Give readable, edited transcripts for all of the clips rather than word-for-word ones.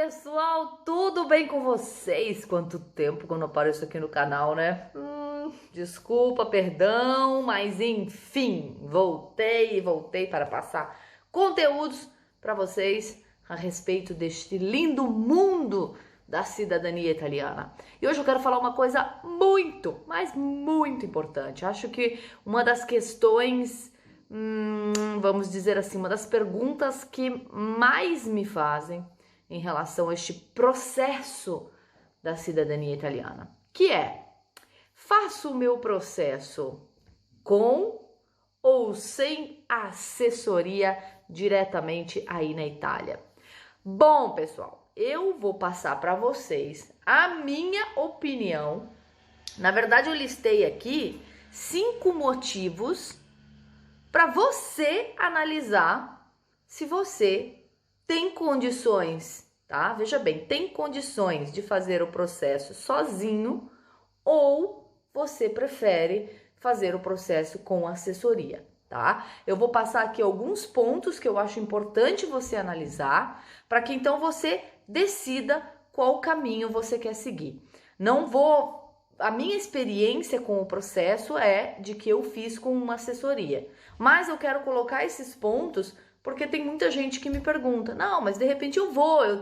pessoal, tudo bem com vocês? Quanto tempo que eu não apareço aqui no canal, né? Desculpa, perdão, mas enfim, voltei para passar conteúdos para vocês a respeito deste lindo mundo da cidadania italiana. E hoje eu quero falar uma coisa muito, mas muito importante. Acho que uma das questões, vamos dizer assim, uma das perguntas que mais me fazem em relação a este processo da cidadania italiana, que é: faço o meu processo com ou sem assessoria diretamente aí na Itália? Bom, pessoal, eu vou passar para vocês a minha opinião. Na verdade, eu listei aqui 5 motivos para você analisar se você tem condições, tá? Veja bem, tem condições de fazer o processo sozinho ou você prefere fazer o processo com assessoria, tá? Eu vou passar aqui alguns pontos que eu acho importante você analisar para que então você decida qual caminho você quer seguir. A minha experiência com o processo é de que eu fiz com uma assessoria, mas eu quero colocar esses pontos porque tem muita gente que me pergunta: não, mas de repente eu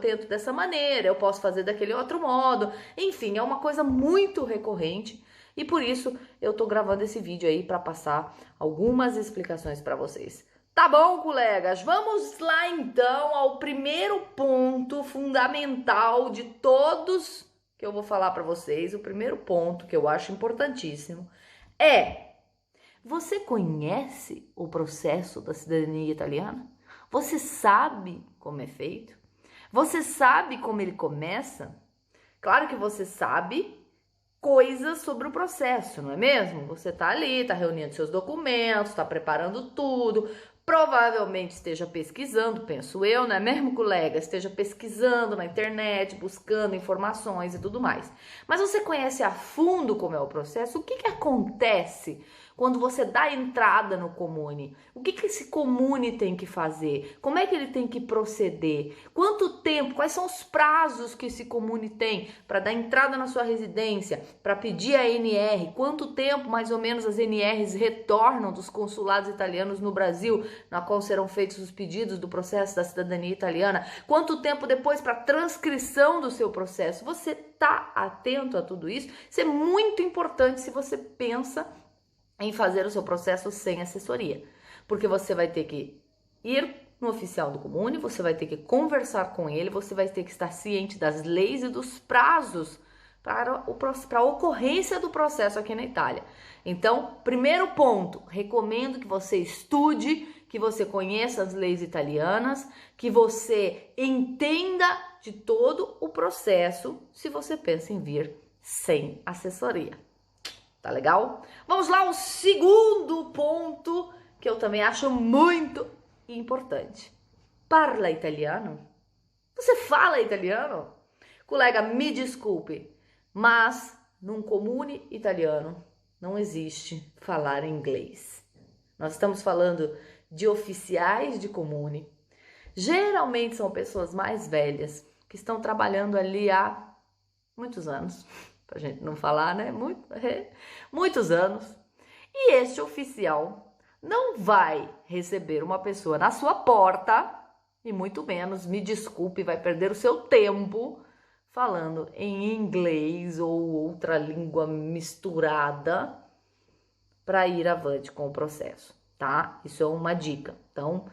tento dessa maneira, eu posso fazer daquele outro modo. Enfim, é uma coisa muito recorrente e por isso eu tô gravando esse vídeo aí para passar algumas explicações para vocês. Tá bom, colegas? Vamos lá então ao primeiro ponto fundamental de todos que eu vou falar para vocês. O primeiro ponto que eu acho importantíssimo é: você conhece o processo da cidadania italiana? Você sabe como é feito? Você sabe como ele começa? Claro que você sabe coisas sobre o processo, não é mesmo? Você tá ali, tá reunindo seus documentos, tá preparando tudo, provavelmente esteja pesquisando, penso eu, não é mesmo, colega? Esteja pesquisando na internet, buscando informações e tudo mais. Mas você conhece a fundo como é o processo? O que acontece quando você dá entrada no comune? O que esse comune tem que fazer? Como é que ele tem que proceder? Quanto tempo? Quais são os prazos que esse comune tem para dar entrada na sua residência, para pedir a NR? Quanto tempo, mais ou menos, as NRs retornam dos consulados italianos no Brasil, na qual serão feitos os pedidos do processo da cidadania italiana? Quanto tempo depois para transcrição do seu processo? Você está atento a tudo isso? Isso é muito importante se você pensa em fazer o seu processo sem assessoria, porque você vai ter que ir no oficial do comune, você vai ter que conversar com ele, você vai ter que estar ciente das leis e dos prazos para a ocorrência do processo aqui na Itália. Então, primeiro ponto, recomendo que você estude, que você conheça as leis italianas, que você entenda de todo o processo se você pensa em vir sem assessoria. Tá legal? Vamos lá, o segundo ponto que eu também acho muito importante. Parla italiano? Você fala italiano? Colega, me desculpe, mas num comune italiano não existe falar inglês. Nós estamos falando de oficiais de comune. Geralmente são pessoas mais velhas que estão trabalhando ali há muitos anos. Pra gente não falar, né? Muitos anos. E este oficial não vai receber uma pessoa na sua porta e muito menos, me desculpe, vai perder o seu tempo falando em inglês ou outra língua misturada para ir avante com o processo, tá? Isso é uma dica. Então,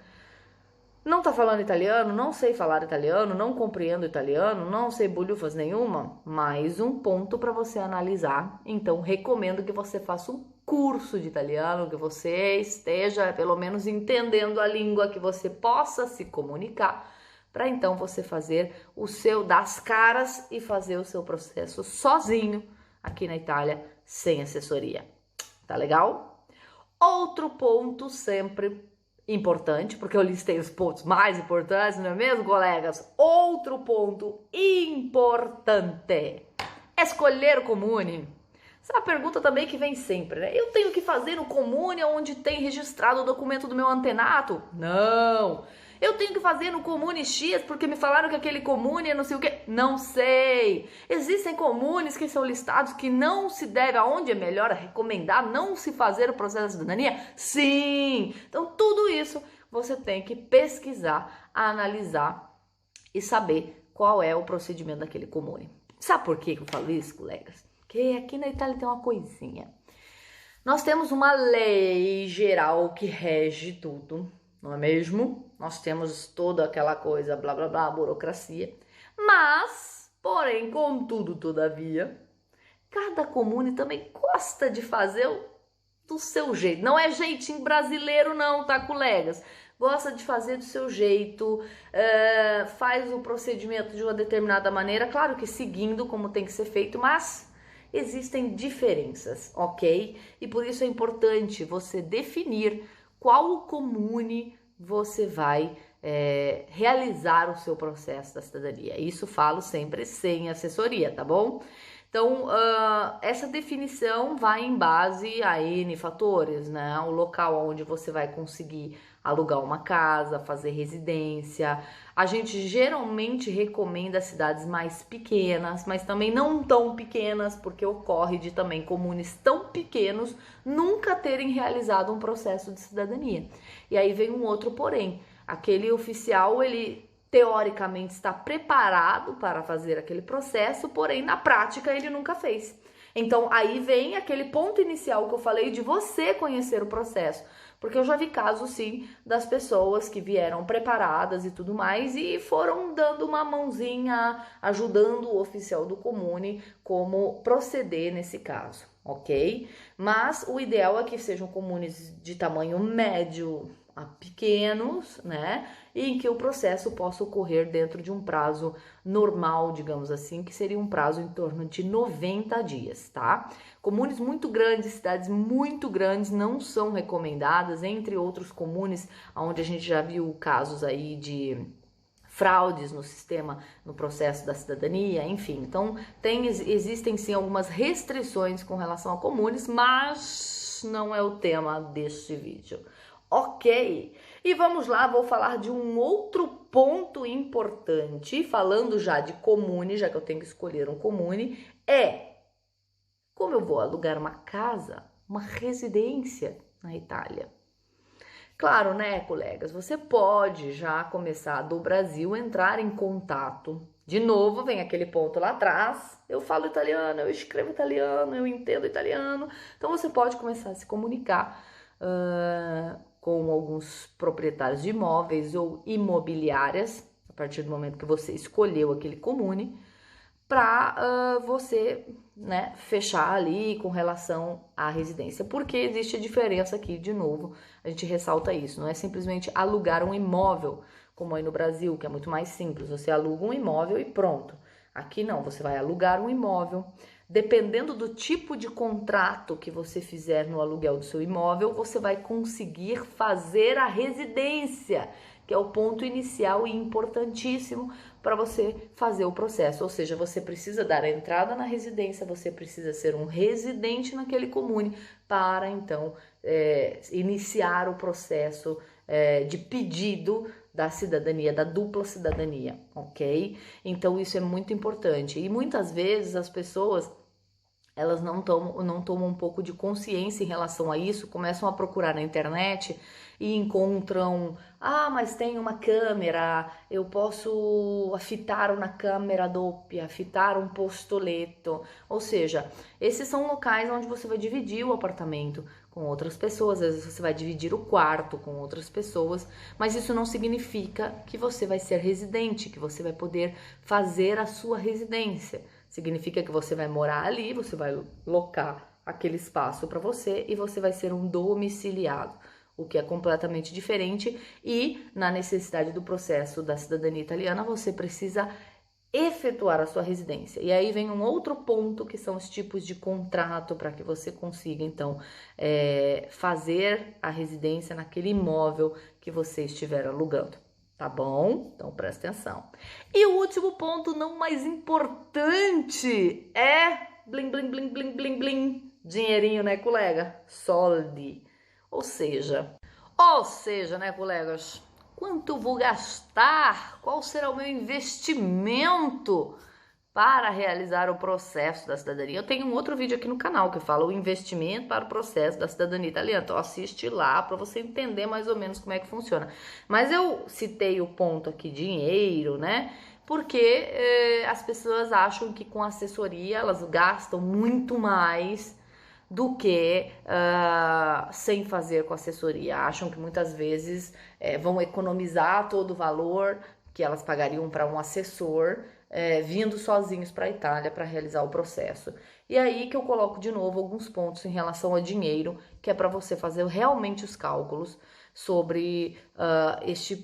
não tá falando italiano, não sei falar italiano, não compreendo italiano, não sei bolhufas nenhuma? Mais um ponto para você analisar. Então, recomendo que você faça um curso de italiano, que você esteja pelo menos entendendo a língua, que você possa se comunicar, para então você fazer o seu das caras e fazer o seu processo sozinho aqui na Itália, sem assessoria. Tá legal? Outro ponto sempre importante, porque eu listei os pontos mais importantes, não é mesmo, colegas? Outro ponto importante: escolher o comune. Essa é uma pergunta também que vem sempre, né? Eu tenho que fazer no comune onde tem registrado o documento do meu antenato? Não! Eu tenho que fazer no Comune X porque me falaram que aquele Comune é não sei o que. Não sei. Existem comunes que são listados que não se deve, aonde é melhor recomendar não se fazer o processo da cidadania? Sim. Então tudo isso você tem que pesquisar, analisar e saber qual é o procedimento daquele comune. Sabe por que eu falo isso, colegas? Porque aqui na Itália tem uma coisinha. Nós temos uma lei geral que rege tudo, não é mesmo? Nós temos toda aquela coisa, blá blá blá, burocracia. Mas, porém, contudo, todavia, cada comune também gosta de fazer do seu jeito. Não é jeitinho brasileiro não, tá, colegas? Gosta de fazer do seu jeito, faz o procedimento de uma determinada maneira, claro que seguindo como tem que ser feito, mas existem diferenças, ok? E por isso é importante você definir qual comune você vai realizar o seu processo da cidadania. Isso falo sempre sem assessoria, tá bom? Então, essa definição vai em base a N fatores, né? O local onde você vai conseguir alugar uma casa, fazer residência. A gente geralmente recomenda cidades mais pequenas, mas também não tão pequenas, porque ocorre de também comunes tão pequenos nunca terem realizado um processo de cidadania. E aí vem um outro porém. Aquele oficial, ele teoricamente está preparado para fazer aquele processo, porém na prática ele nunca fez. Então aí vem aquele ponto inicial que eu falei de você conhecer o processo, porque eu já vi casos sim das pessoas que vieram preparadas e tudo mais e foram dando uma mãozinha, ajudando o oficial do comune como proceder nesse caso, ok? Mas o ideal é que sejam comunes de tamanho médio a pequenos, né? E em que o processo possa ocorrer dentro de um prazo normal, digamos assim, que seria um prazo em torno de 90 dias, tá? Comunes muito grandes, cidades muito grandes não são recomendadas, entre outros comunes, onde a gente já viu casos aí de fraudes no sistema, no processo da cidadania, enfim. Então, existem sim algumas restrições com relação a comunes, mas não é o tema deste vídeo. Ok, e vamos lá, vou falar de um outro ponto importante, falando já de comune, já que eu tenho que escolher um comune, como eu vou alugar uma casa, uma residência na Itália. Claro, né, colegas, você pode já começar do Brasil entrar em contato. De novo, vem aquele ponto lá atrás, eu falo italiano, eu escrevo italiano, eu entendo italiano, então você pode começar a se comunicar com alguns proprietários de imóveis ou imobiliárias, a partir do momento que você escolheu aquele comune, para você, né, fechar ali com relação à residência. Porque existe a diferença aqui, de novo, a gente ressalta isso, não é simplesmente alugar um imóvel, como aí no Brasil, que é muito mais simples, você aluga um imóvel e pronto. Aqui não, você vai alugar um imóvel. Dependendo do tipo de contrato que você fizer no aluguel do seu imóvel, você vai conseguir fazer a residência, que é o ponto inicial e importantíssimo para você fazer o processo. Ou seja, você precisa dar a entrada na residência, você precisa ser um residente naquele comune para então iniciar o processo de pedido da cidadania, da dupla cidadania, ok? Então isso é muito importante. E muitas vezes as pessoas elas não tomam um pouco de consciência em relação a isso, começam a procurar na internet e encontram, mas tem uma câmera, eu posso affittare una câmera doppia, affittare um postoletto, ou seja, esses são locais onde você vai dividir o apartamento com outras pessoas, às vezes você vai dividir o quarto com outras pessoas, mas isso não significa que você vai ser residente, que você vai poder fazer a sua residência. Significa que você vai morar ali, você vai locar aquele espaço para você e você vai ser um domiciliado, o que é completamente diferente. E na necessidade do processo da cidadania italiana, você precisa efetuar a sua residência. E aí vem um outro ponto, que são os tipos de contrato para que você consiga, então, fazer a residência naquele imóvel que você estiver alugando. Tá bom? Então presta atenção. E o último ponto, não mais importante, é blim, blim, blim, blim, blim, blim. Dinheirinho, né, colega? Soldi. Ou seja, né, colegas? Quanto eu vou gastar? Qual será o meu investimento para realizar o processo da cidadania? Eu tenho um outro vídeo aqui no canal que fala o investimento para o processo da cidadania italiana. Então assiste lá para você entender mais ou menos como é que funciona. Mas eu citei o ponto aqui dinheiro, né? Porque as pessoas acham que com assessoria elas gastam muito mais do que sem fazer com assessoria. Acham que muitas vezes vão economizar todo o valor que elas pagariam para um assessor vindo sozinhos para a Itália para realizar o processo. E aí que eu coloco de novo alguns pontos em relação a dinheiro, que é para você fazer realmente os cálculos sobre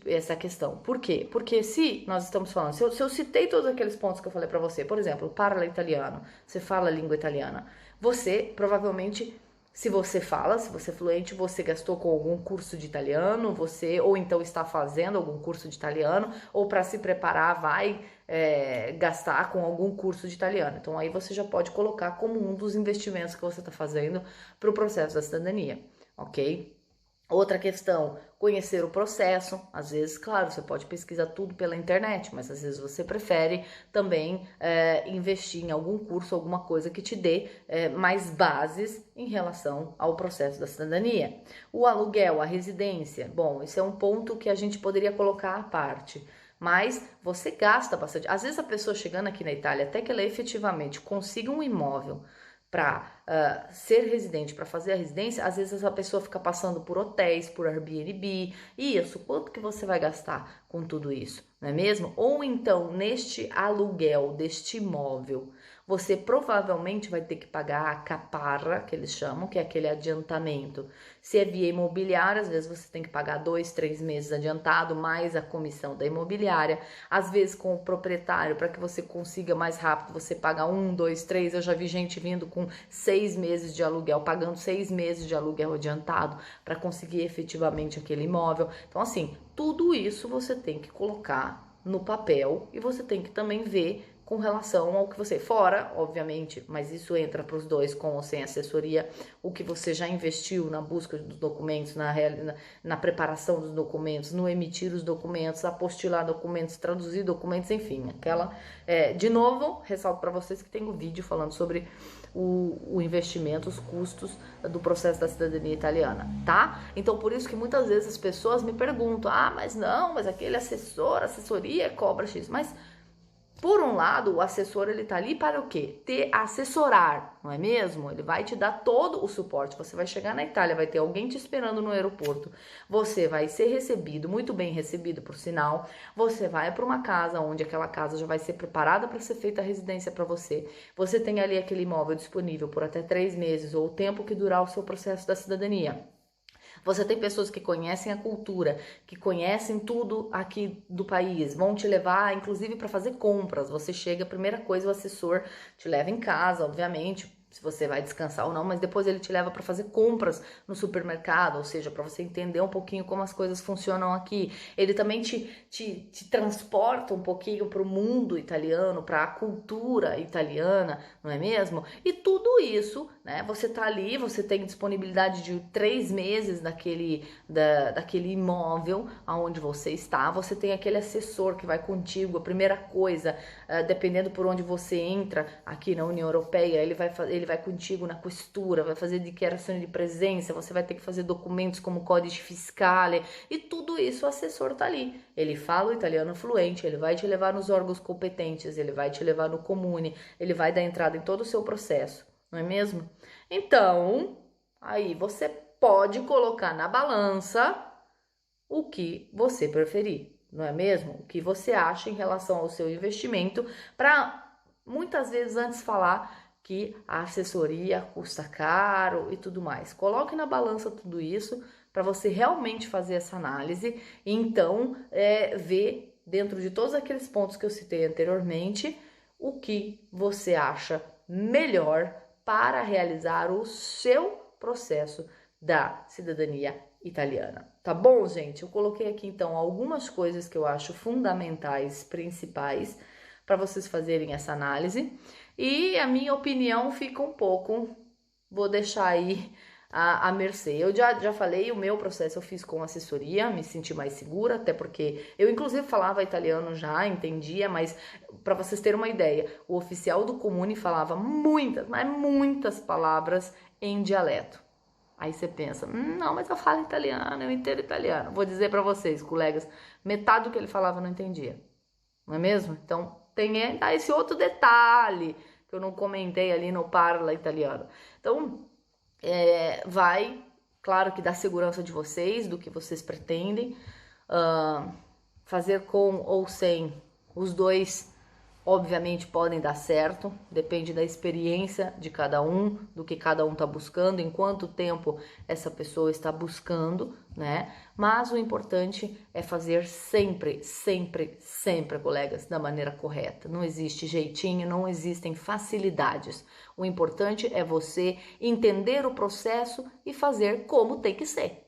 essa questão. Por quê? Porque se nós estamos falando, se eu citei todos aqueles pontos que eu falei para você, por exemplo, parla italiano, você fala a língua italiana, você provavelmente, se você é fluente, você gastou com algum curso de italiano, você ou então está fazendo algum curso de italiano, ou para se preparar vai gastar com algum curso de italiano. Então aí você já pode colocar como um dos investimentos que você está fazendo para o processo da cidadania, ok? Outra questão, conhecer o processo. Às vezes, claro, você pode pesquisar tudo pela internet, mas às vezes você prefere também investir em algum curso, alguma coisa que te dê mais bases em relação ao processo da cidadania. O aluguel, a residência, bom, esse é um ponto que a gente poderia colocar à parte. Mas você gasta bastante. Às vezes a pessoa chegando aqui na Itália, até que ela efetivamente consiga um imóvel para ser residente, para fazer a residência, às vezes essa pessoa fica passando por hotéis, por Airbnb, e isso, quanto que você vai gastar com tudo isso, não é mesmo? Ou então, neste aluguel deste imóvel, você provavelmente vai ter que pagar a caparra, que eles chamam, que é aquele adiantamento. Se é via imobiliária, às vezes você tem que pagar 2, 3 meses adiantado, mais a comissão da imobiliária. Às vezes com o proprietário, para que você consiga mais rápido, você paga 1, 2, 3. Eu já vi gente vindo com 6 meses de aluguel, pagando 6 meses de aluguel adiantado para conseguir efetivamente aquele imóvel. Então, assim, tudo isso você tem que colocar no papel e você tem que também ver com relação ao que você, fora, obviamente, mas isso entra para os dois com ou sem assessoria, o que você já investiu na busca dos documentos, na preparação dos documentos, no emitir os documentos, apostilar documentos, traduzir documentos, enfim, de novo, ressalto para vocês que tem um vídeo falando sobre o investimento, os custos do processo da cidadania italiana, tá? Então, por isso que muitas vezes as pessoas me perguntam, mas aquele assessoria cobra X, mas por um lado, o assessor ele tá ali para o quê? Assessorar, não é mesmo? Ele vai te dar todo o suporte. Você vai chegar na Itália, vai ter alguém te esperando no aeroporto. Você vai ser recebido, muito bem recebido, por sinal. Você vai para uma casa onde aquela casa já vai ser preparada para ser feita a residência para você. Você tem ali aquele imóvel disponível por até 3 meses ou o tempo que durar o seu processo da cidadania. Você tem pessoas que conhecem a cultura, que conhecem tudo aqui do país, vão te levar, inclusive, para fazer compras. Você chega, a primeira coisa, o assessor te leva em casa, obviamente, se você vai descansar ou não, mas depois ele te leva para fazer compras no supermercado, ou seja, para você entender um pouquinho como as coisas funcionam aqui. Ele também te transporta um pouquinho para o mundo italiano, para a cultura italiana, não é mesmo? E tudo isso, né? Você tá ali, você tem disponibilidade de 3 meses daquele imóvel aonde você está, você tem aquele assessor que vai contigo, a primeira coisa, dependendo por onde você entra aqui na União Europeia, ele vai contigo na questura, vai fazer declaração de presença, você vai ter que fazer documentos como códice fiscale e tudo isso o assessor tá ali. Ele fala o italiano fluente, ele vai te levar nos órgãos competentes, ele vai te levar no comune, ele vai dar entrada em todo o seu processo, não é mesmo? Então, aí você pode colocar na balança o que você preferir, não é mesmo? O que você acha em relação ao seu investimento, para muitas vezes antes falar que a assessoria custa caro e tudo mais. Coloque na balança tudo isso para você realmente fazer essa análise e então ver dentro de todos aqueles pontos que eu citei anteriormente o que você acha melhor para realizar o seu processo da cidadania italiana. Tá bom, gente? Eu coloquei aqui então algumas coisas que eu acho fundamentais, principais, para vocês fazerem essa análise. E a minha opinião fica um pouco, vou deixar aí à mercê. Eu já falei, o meu processo eu fiz com assessoria, me senti mais segura, até porque eu inclusive falava italiano já, entendia, mas para vocês terem uma ideia, o oficial do Comune falava muitas, mas muitas palavras em dialeto. Aí você pensa, não, mas eu falo italiano, eu entendo italiano. Vou dizer para vocês, colegas, metade do que ele falava eu não entendia, não é mesmo? Então tem esse outro detalhe que eu não comentei ali no Parla Italiano. Então, claro que dá segurança de vocês, do que vocês pretendem, fazer com ou sem, os dois obviamente podem dar certo, depende da experiência de cada um, do que cada um tá buscando, em quanto tempo essa pessoa está buscando, né? Mas o importante é fazer sempre, sempre, sempre, colegas, da maneira correta. Não existe jeitinho, não existem facilidades. O importante é você entender o processo e fazer como tem que ser,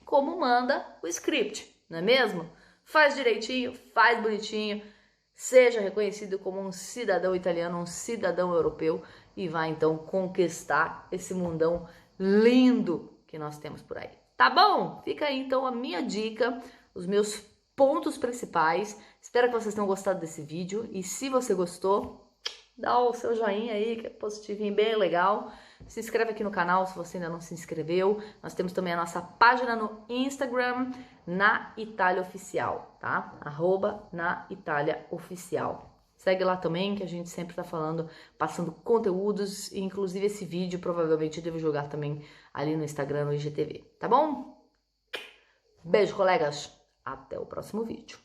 como manda o script, não é mesmo? Faz direitinho, faz bonitinho, seja reconhecido como um cidadão italiano, um cidadão europeu e vai então conquistar esse mundão lindo que nós temos por aí. Tá bom? Fica aí então a minha dica, os meus pontos principais. Espero que vocês tenham gostado desse vídeo e se você gostou, dá o seu joinha aí, que é positivinho, bem legal. Se inscreve aqui no canal se você ainda não se inscreveu. Nós temos também a nossa página no Instagram, Na Itália Oficial, tá? @Na Itália Oficial. Segue lá também, que a gente sempre tá falando, passando conteúdos, e inclusive esse vídeo provavelmente eu devo jogar também ali no Instagram, no IGTV, tá bom? Beijo, colegas! Até o próximo vídeo.